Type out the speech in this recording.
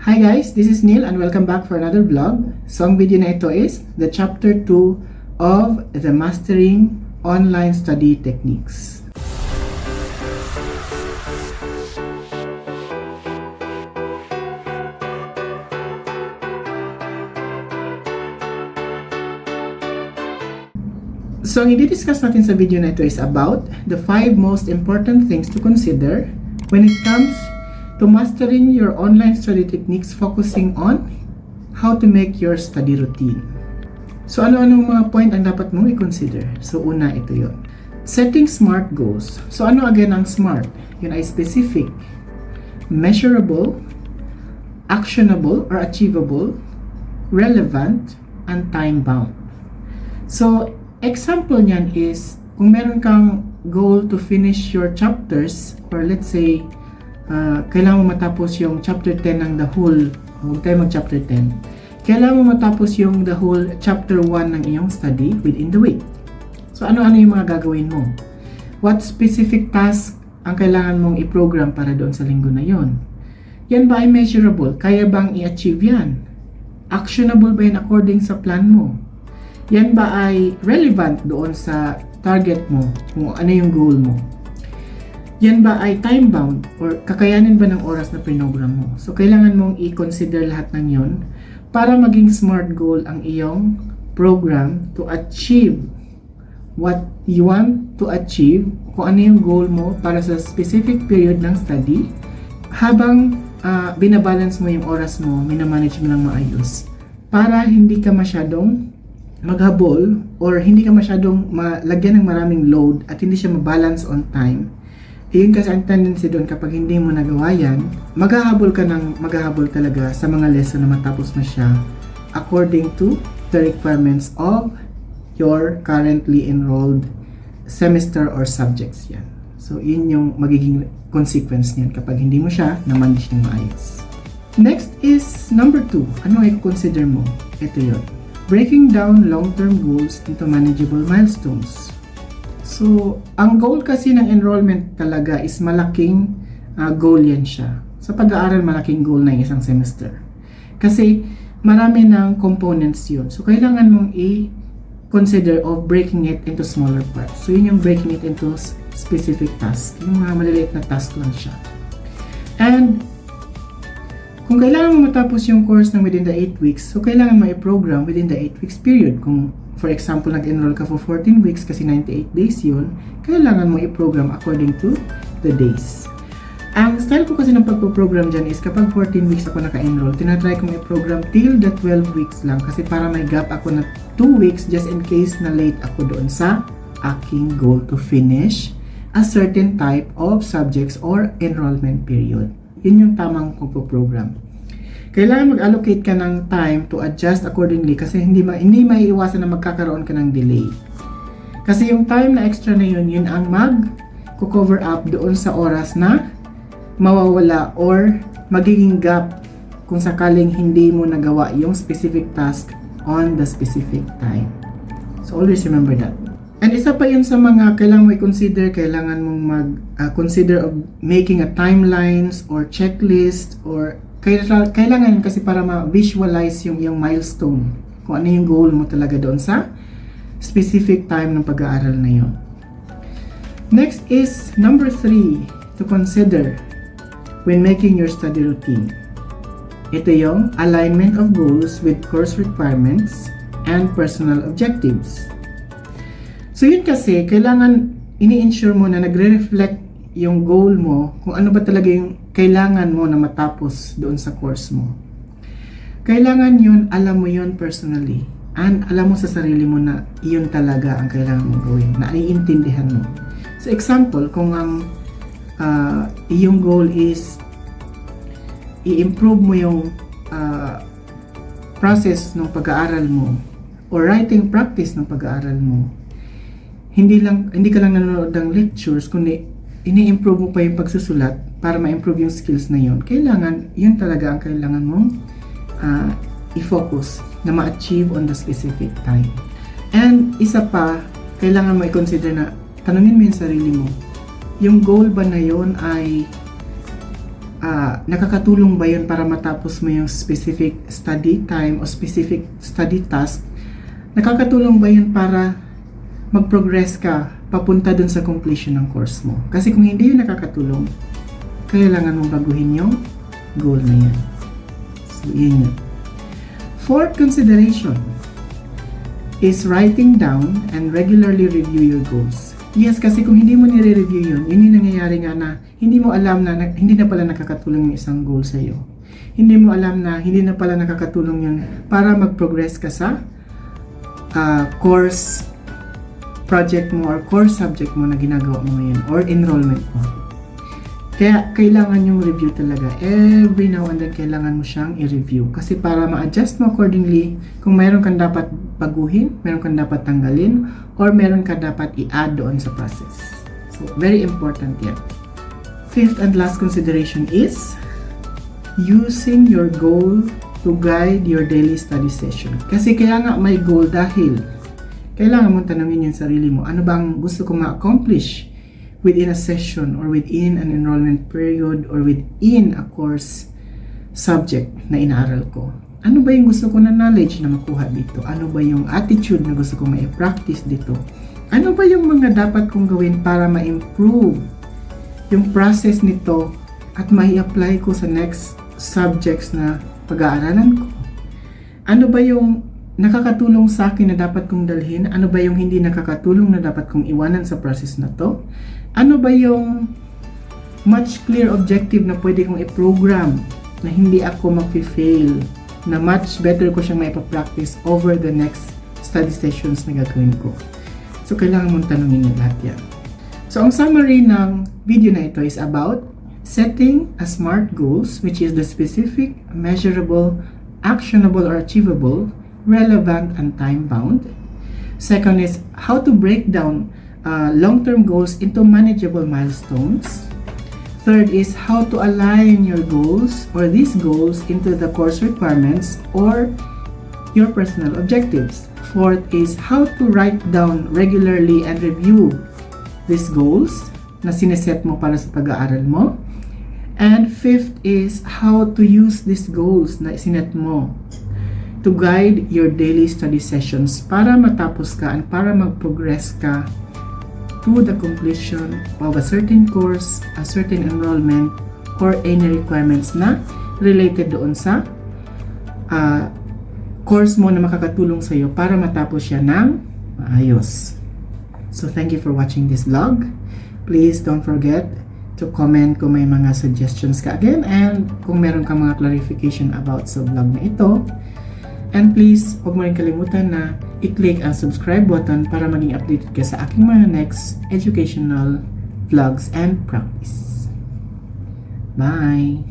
Hi guys, this is Neil and welcome back for another vlog. So ang video na ito is the chapter 2 of the Mastering Online Study Techniques. So ang i-discuss natin sa video na ito is about the 5 most important things to consider when it comes to mastering your online study techniques, focusing on how to make your study routine. So ano-anong mga point ang dapat mong i-consider? So una, ito yon. Setting SMART goals. So ano again ang SMART? Yun ay specific, measurable, actionable or achievable, relevant, and time-bound. So example niyan is, kung meron kang goal to finish your chapters, or let's say, kailangan mo matapos yung chapter 10 ng the whole, huwag tayo mag-chapter 10. Kailangan mo matapos yung the whole chapter 1 ng iyong study within the week. So, ano-ano yung mga gagawin mo? What specific task ang kailangan mong i-program para doon sa linggo na yon? Yan ba ay measurable? Kaya bang i-achieve yan? Actionable ba yan according sa plan mo? Yan ba ay relevant doon sa target mo, kung ano yung goal mo? Yan ba ay time-bound or kakayanin ba ng oras na program mo? So, kailangan mong i-consider lahat ng yon para maging SMART goal ang iyong program to achieve what you want to achieve, kung ano yung goal mo para sa specific period ng study, habang binabalance mo yung oras mo, minamanage mo ng maayos, para hindi ka masyadong maghabol or hindi ka masyadong malagyan ng maraming load at hindi siya mabalance on time. Yun kasi ang tendency doon, kapag hindi mo nagawa yan, maghahabol talaga sa mga lesson na matapos mo siya according to the requirements of your currently enrolled semester or subjects yan. So yun yung magiging consequence niyan kapag hindi mo siya na-manage ng maayos. Next is number 2. Ano ay consider mo? Ito yun. Breaking down long-term goals into manageable milestones. So, ang goal kasi ng enrollment talaga is malaking goal yan siya. Sa pag-aaral, malaking goal na isang semester. Kasi marami ng components yun. So, kailangan mong i-consider of breaking it into smaller parts. So, yun yung breaking it into specific tasks. Yung mga maliliit na task lang siya. And kung kailangan mo matapos yung course na within the 8 weeks, so kailangan mo i-program within the 8 weeks period. Kung, for example, nag-enroll ka for 14 weeks kasi 98 days yun, kailangan mo i-program according to the days. Ang style ko kasi ng pagpo-program dyan is kapag 14 weeks ako naka-enroll, tinatry kong i-program till the 12 weeks lang kasi para may gap ako na 2 weeks just in case na late ako doon sa aking goal to finish a certain type of subjects or enrollment period. Yun yung tamang pagpo-program. Kailangan mag-allocate ka ng time to adjust accordingly kasi hindi maiiwasan na magkakaroon ka ng delay. Kasi yung time na extra na yun ang mag-cover up doon sa oras na mawawala or magiging gap kung sakaling hindi mo nagawa yung specific task on the specific time. So always remember that. And isa pa yun sa mga kailangan mo i-consider, kailangan mong mag-consider of making a timelines or checklist, or kailangan kasi para ma-visualize yung iyong milestone, kung ano yung goal mo talaga doon sa specific time ng pag-aaral na yun. Next is number 3 to consider when making your study routine. Ito yung alignment of goals with course requirements and personal objectives. So yun kasi, kailangan ini-ensure mo na nagre-reflect yung goal mo kung ano ba talaga yung kailangan mo na matapos doon sa course mo. Kailangan yun, alam mo yun personally. And alam mo sa sarili mo na yun talaga ang kailangan mong gawin, na naiintindihan mo. So example, kung ang iyong goal is i-improve mo yung process ng pag-aaral mo or writing practice ng pag-aaral mo, hindi ka lang nanonood ng lectures, kundi ini-improve mo pa yung pagsusulat para ma-improve yung skills na yun. Kailangan, yun talaga ang kailangan mong i-focus na ma-achieve on the specific time. And isa pa, kailangan mo i-consider na tanungin mo yung sarili mo, yung goal ba na yun ay nakakatulong ba yun para matapos mo yung specific study time o specific study task? Nakakatulong ba yun para mag-progress ka papunta dun sa completion ng course mo? Kasi kung hindi yun nakakatulong, kailangan mong baguhin yung goal na yan. So, yun yun. Fourth consideration is writing down and regularly review your goals. Yes, kasi kung hindi mo nire-review yun, yun yung nangyayari nga na hindi mo alam na hindi na pala nakakatulong yung isang goal sa'yo. Hindi mo alam na hindi na pala nakakatulong yun para mag-progress ka sa course project mo or course subject mo na ginagawa mo ngayon or enrollment mo. Kaya kailangan yung review talaga. Every now and then kailangan mo siyang i-review kasi para ma-adjust mo accordingly kung mayroon kang dapat baguhin, mayroon kang dapat tanggalin, or mayroon ka dapat i-add doon sa process. So, very important yan. Fifth and last consideration is using your goal to guide your daily study session. Kasi kaya nga may goal dahil kailangan mong tanungin yung sarili mo, ano bang gusto ko ma-accomplish within a session or within an enrollment period or within a course subject na inaaral ko. Ano ba yung gusto ko na knowledge na makuha dito? Ano ba yung attitude na gusto ko ma-practice dito? Ano ba yung mga dapat kong gawin para ma-improve yung process nito at mai-apply ko sa next subjects na pag-aaralan ko? Ano ba yung nakakatulong sa akin na dapat kong dalhin? Ano ba yung hindi nakakatulong na dapat kong iwanan sa process na to? Ano ba yung much clear objective na pwede kong i-program na hindi ako mag-fail, na much better ko siyang maipa-practice over the next study sessions na gagawin ko? So, kailangan mong tanungin yung lahat yan. So, ang summary ng video na ito is about setting a SMART goals, which is the specific, measurable, actionable, or achievable, relevant, and time-bound. Second is how to break down long-term goals into manageable milestones. Third is how to align your goals or these goals into the course requirements or your personal objectives. Fourth is how to write down regularly and review these goals na sineset mo para sa pag-aaral mo. And fifth is how to use these goals na sinet mo to guide your daily study sessions para matapos ka and para mag-progress ka to the completion of a certain course, a certain enrollment, or any requirements na related doon sa course mo na makakatulong sa iyo para matapos siya ng maayos. So, thank you for watching this vlog. Please don't forget to comment kung may mga suggestions ka again and kung meron kang mga clarification about sa vlog na ito. And please, huwag mo rin kalimutan na i-click ang subscribe button para maging updated ka sa aking mga next educational vlogs and practice. Bye!